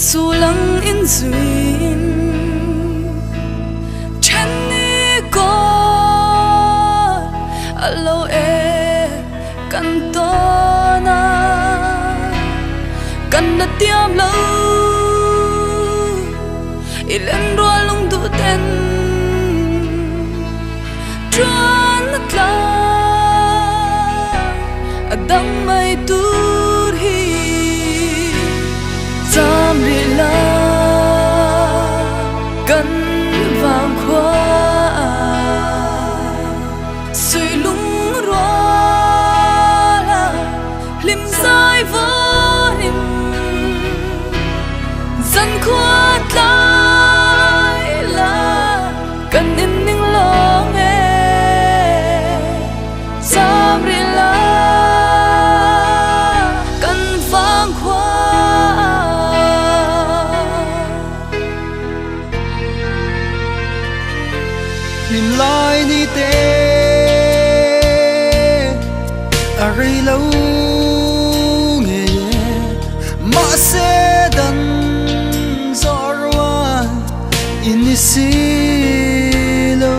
sulang in zuin chani ko alo e cantona kan na tiam lo ilen ro lung du ten tran na tla adang mai tur hi tam ri la kan vang khwa sui lung ro la lim sai vo him zan khwa lai la kan in ning long e tam ri la kan vang khwa lim lai ni te ari lo nge ma se dan zorwa inisi lo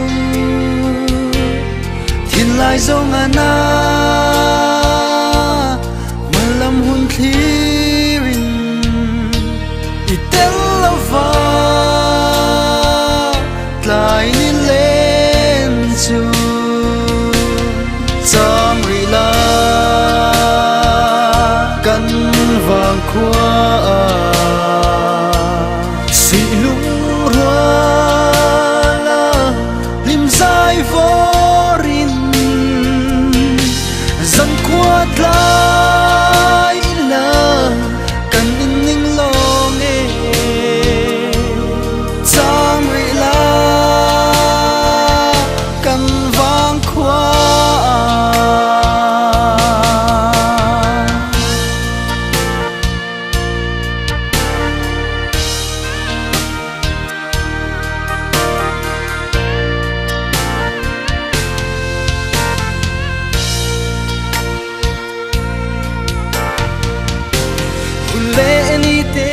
thin lai zong ana malam hun thirin itel lova tlai ni len chu tam ri la kan vang khwa si lung rua la lim zai vorin zan quat lai la kan in ning long e tam ri la kan vang khwa le ni te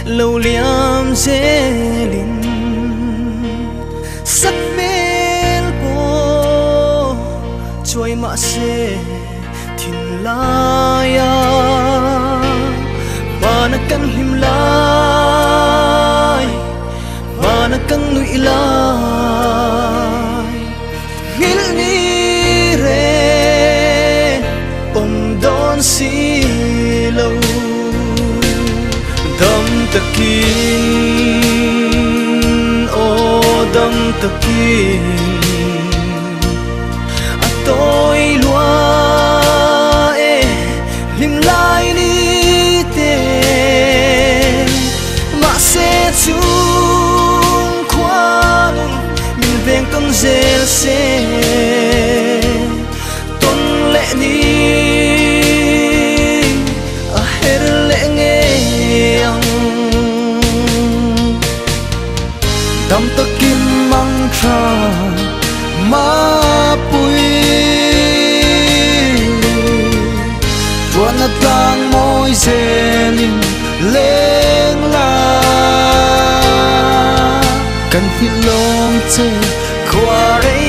lâu liam zelin sắc mel po trôi mạ se thin laya mana kan him lai mana kan nui lai ngil ni re om don si lâu dam takin o dam takin atoi lua e lim lai ni te ma se chung khoang min veng ton zel se ton le ni dam takin mang tra ma pui tuan na tang moi zelin leng la kan hi long che khwa re